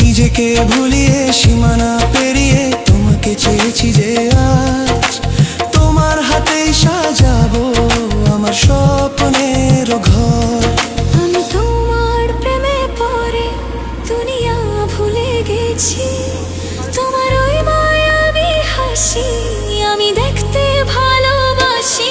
নিজেকে ভুলিয়ে সীমানা পেরিয়ে তোমাকে চেয়েছি যে আজ তোমার হাতেই সাজাবো আমার স্বপ্নের ঘর। আমি তোমার প্রেমে পড়ে দুনিয়া ভুলে গেছি, তোমার ওই মায়াবী হাসি আমি দেখতে ভালোবাসি।